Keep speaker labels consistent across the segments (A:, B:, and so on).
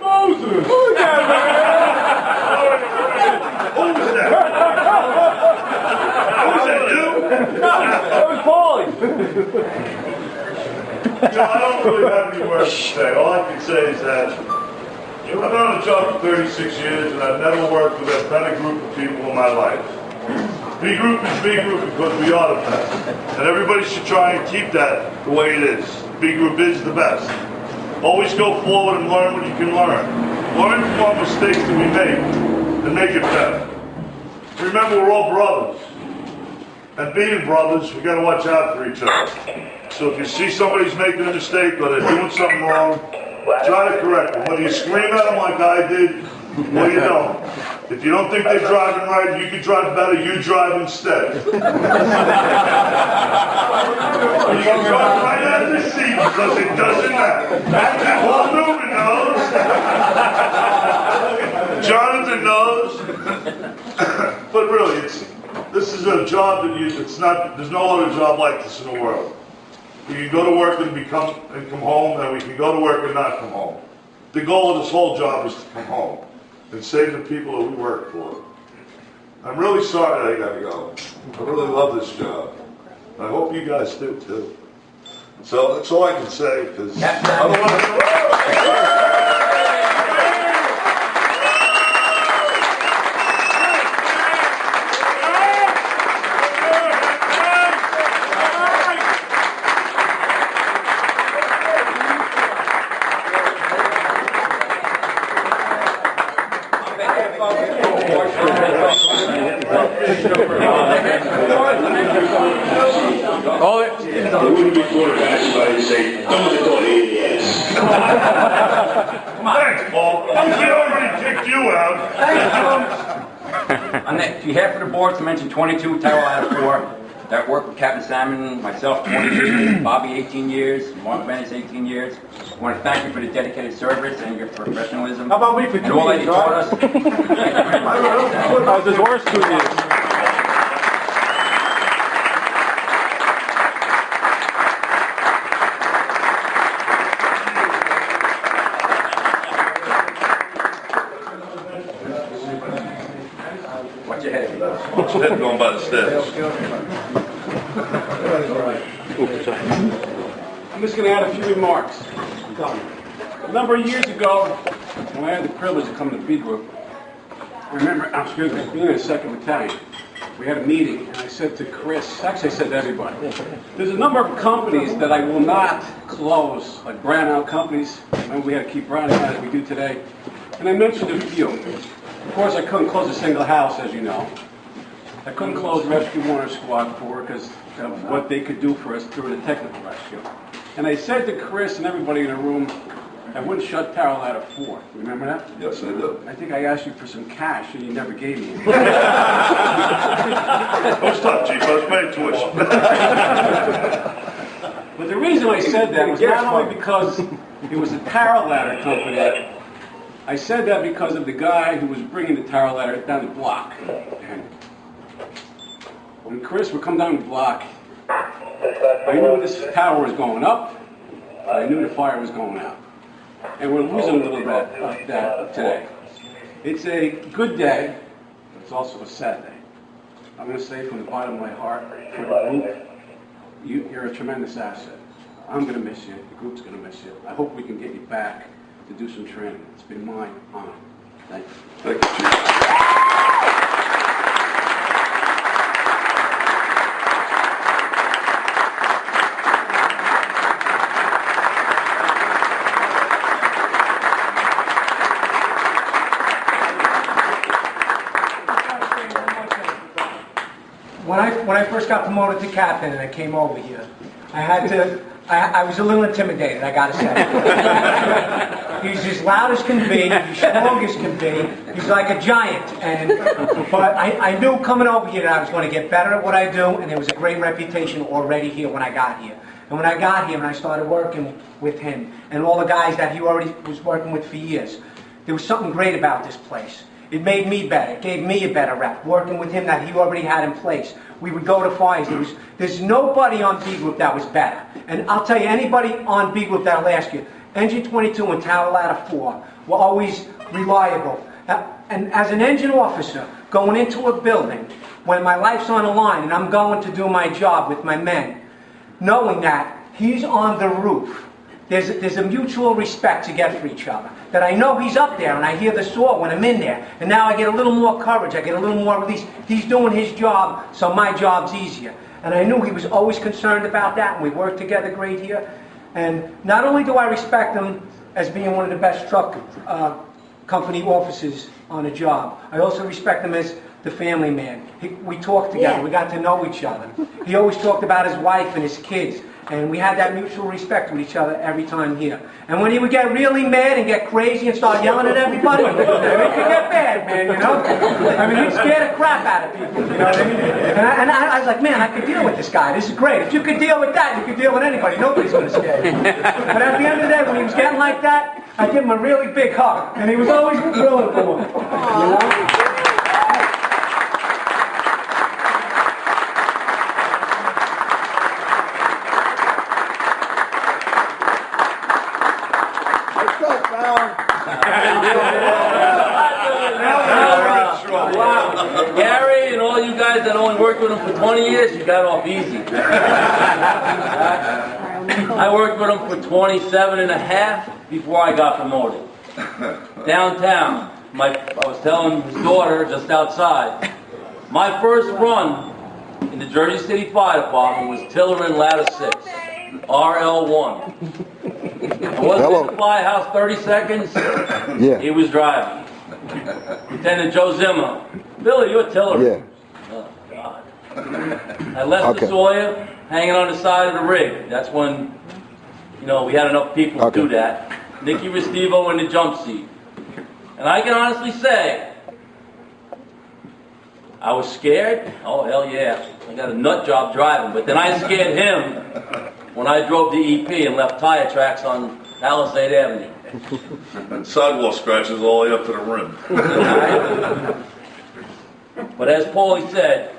A: Moses! Who's that, man?
B: Who was that? Who was that, you?
A: That was Paulie.
B: I don't really have any words to say. All I can say is that I've been on the job for 36 years, and I've never worked with a better group of people in my life. B Group is B Group because we are the best. And everybody should try and keep that the way it is. B Group is the best. Always go forward and learn what you can learn. Learn from our mistakes that we make and make it better. Remember, we're all brothers. And being brothers, we got to watch out for each other. So if you see somebody's making a mistake or they're doing something wrong, try to correct them. Whether you scream at them like I did, or you don't. If you don't think they're driving right, you can drive better, you drive instead. You can drive right out of the seat because it doesn't matter. Paul Newman knows. Jonathan knows. But really, this is a job that there's no other job like this in the world. You can go to work and come home, and we can go to work and not come home. The goal of this whole job is to come home and save the people that we work for. I'm really sorry that I gotta go. I really love this job. I hope you guys do too. So that's all I can say, because Thanks, Paul. He already kicked you out.
C: On behalf of the board, to mention 22, Tower Ladder 4, that worked with Captain Salmon, myself 20 years, Bobby 18 years, Mark Venice 18 years. I want to thank you for the dedicated service and your professionalism.
A: How about me for 2
C: and all that
A: years,
C: you taught
A: right?
C: us. Thank you very much.
A: I was his worst 2 years.
C: Watch your head.
B: What's your head going by the stairs?
A: I'm just going to add a few remarks. A number of years ago, when I had the privilege of coming to B Group, I remember, being in the 2nd Battalion, we had a meeting, and I said to Chris, actually I said to everybody, there's a number of companies that I will not close, like brand-out companies. Remember, we had to keep branding out as we do today. And I mentioned a few. Of course, I couldn't close a single house, as you know. I couldn't close Rescue Warrior Squad 4 because of what they could do for us through the technical rescue. And I said to Chris and everybody in the room, I wouldn't shut Tower Ladder 4. Remember that?
B: Yes, I do.
A: I think I asked you for some cash and you never gave me any.
B: Don't stop, Chief. I was paying tuition.
A: But the reason I said that was not only because it was a Tower Ladder company. I said that because of the guy who was bringing the Tower Ladder down the block. And when Chris would come down the block, I knew this tower was going up, I knew the fire was going out. And we're losing a little bit of that today. It's a good day, but it's also a sad day. I'm going to say from the bottom of my heart, for the group, you're a tremendous asset. I'm going to miss you, the group's going to miss you. I hope we can get you back to do some training. It's been my honor. Thank you.
B: Thank you, Chief.
D: When I first got promoted to captain and I came over here, I was a little intimidated, I gotta say. He's as loud as can be, he's strong as can be, he's like a giant. But I knew coming over here that I was going to get better at what I do, and there was a great reputation already here when I got here. And when I got here and I started working with him, and all the guys that he already was working with for years, there was something great about this place. It made me better. It gave me a better rep, working with him that he already had in place. We would go to fires. There's nobody on B Group that was better. And I'll tell you, anybody on B Group that'll ask you, engine 22 and tower ladder 4 were always reliable. And as an engine officer, going into a building, when my life's on the line and I'm going to do my job with my men, knowing that he's on the roof, there's a mutual respect to get for each other. That I know he's up there and I hear the saw when I'm in there. And now I get a little more courage, I get a little more release. He's doing his job, so my job's easier. And I knew he was always concerned about that, and we worked together great here. And not only do I respect him as being one of the best truck company officers on a job, I also respect him as the family man. We talked together, we got to know each other. He always talked about his wife and his kids, and we had that mutual respect with each other every time here. And when he would get really mad and get crazy and start yelling at everybody, it could get bad, man, you know? I mean, he'd scare the crap out of people, you know what I mean? And I was like, man, I could deal with this guy. This is great. If you could deal with that, you could deal with anybody. Nobody's going to scare you. But at the end of the day, when he was getting like that, I'd give him a really big hug. And he was always willing for him, you know?
E: Gary and all you guys that only worked with him for 20 years, you got off easy. I worked with him for 27 and a half before I got promoted. Downtown, I was telling his daughter just outside, my first run in the Jersey City Fire Department was Tiller and Ladder 6, RL1. I wasn't in the firehouse 30 seconds, he was driving. Lieutenant Joe Zimmer, Billy, you're Tiller.
F: Yeah.
E: Oh, God. I left the Sawyer hanging on the side of the rig. That's when, you know, we had enough people to do that. Nicky Restivo in the jump seat. And I can honestly say, I was scared. Oh, hell yeah. I got a nut job driving. But then I scared him when I drove the EP and left tire tracks on Palisade Avenue.
B: And sidewalk scratches all the way up to the rim.
E: But as Paulie said,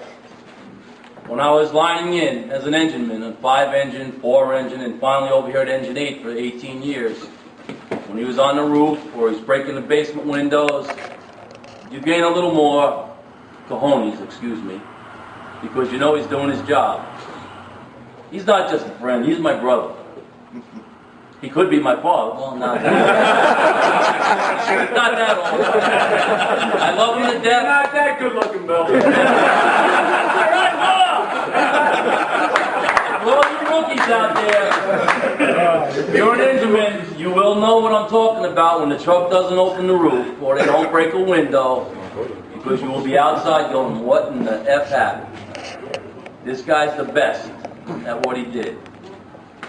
E: when I was lining in as an engineman on 5 engine, 4 engine, and finally over here at engine 8 for 18 years, when he was on the roof or he's breaking the basement windows, you gain a little more cojones, excuse me, because you know he's doing his job. He's not just a friend, he's my brother. He could be my father. Well, not that. Not that old. I love him to death.
A: Not that good looking, Bill.
E: All you rookies out there, if you're an engineman, you will know what I'm talking about when the truck doesn't open the roof or they don't break a window, because you will be outside going, what in the F happened? This guy's the best at what he did.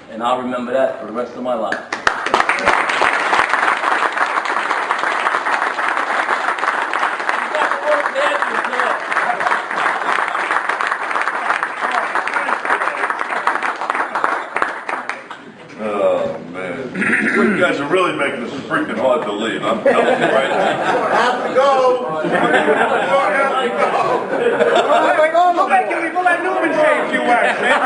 E: And I'll remember that for the rest of my life.
B: Oh, man. You guys are really making this freaking hard to leave. I'm telling you right now.
G: Have to go.
D: We'll make you leave. We'll let Newman say a few words, man.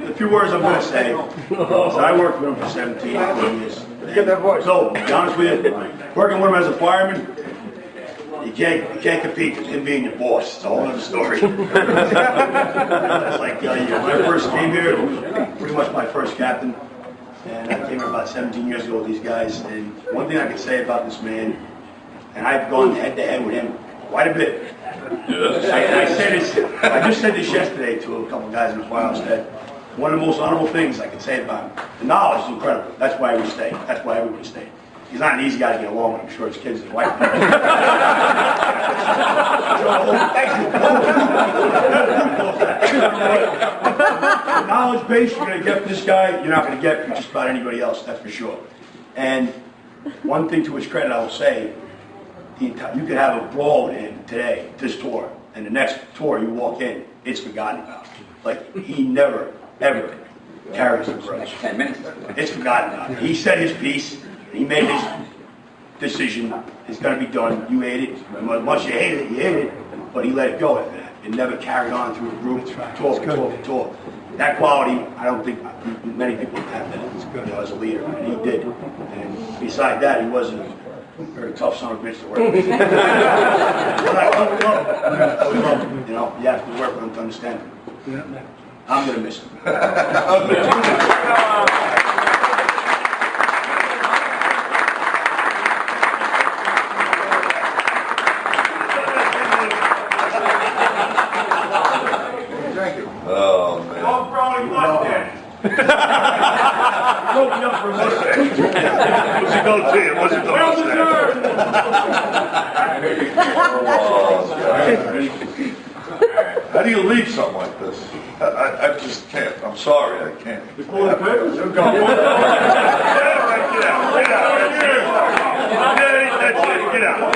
H: The few words I'm going to say. So I worked with him for 17 years.
G: Get that voice.
H: So, to be honest with you, working with him as a fireman, you can't compete with him being your boss. It's a whole other story. It's like when I first came here, it was pretty much my first captain. And I came here about 17 years ago with these guys. And one thing I can say about this man, and I've gone head to head with him quite a bit. I just said this yesterday to a couple guys in the firehouse that one of the most honorable things I can say about him, the knowledge is incredible. That's why we stay. That's why everybody stayed. He's not an easy guy to get along with. I'm sure his kids and his wife. The knowledge base you're going to get from this guy, you're not going to get from just about anybody else, that's for sure. And one thing to his credit I will say, you could have a brawl with him today, this tour, and the next tour you walk in, it's forgotten about. Like, he never, ever carries a grudge.
C: 10 minutes.
H: It's forgotten about. He said his piece, he made his decision, it's going to be done, you hate it. Once you hate it, you hate it, but he let it go after that. and never carried on through the group. Talk. That quality, I don't think many people have that. You know, as a leader, and he did. And besides that, he wasn't a very tough son of a bitch to work with. But I always love him. You know, you have to work with him to understand him. I'm gonna miss him.
B: Oh, man. Oh, brownie mustache. Open up for a mustache. What's he gonna see? What's it the mustache? How do you leave something like this? I just can't. I'm sorry, I can't. You pull the papers? Get out. Get out.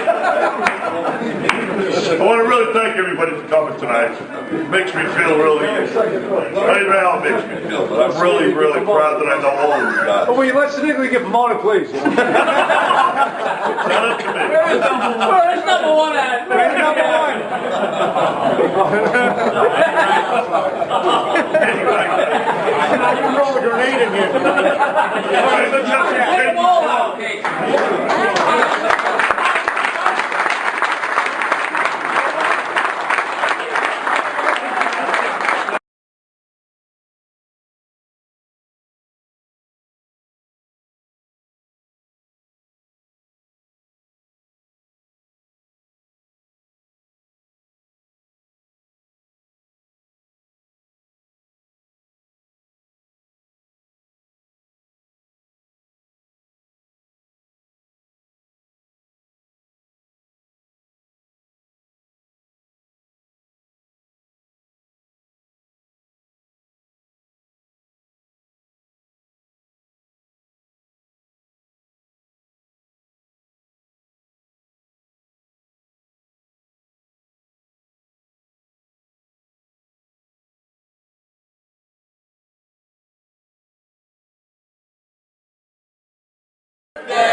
B: I want to really thank everybody for coming tonight. It makes me feel really, right now it makes me feel, but I'm really, really proud that I know all of you guys.
A: Oh, will you let Sneakley get promoted, please?
B: Not up to me.
E: Where's number one at?
A: Where's number one?
B: You throw a grenade in here. All right, let's have some
E: Take them all out.
C: Yeah.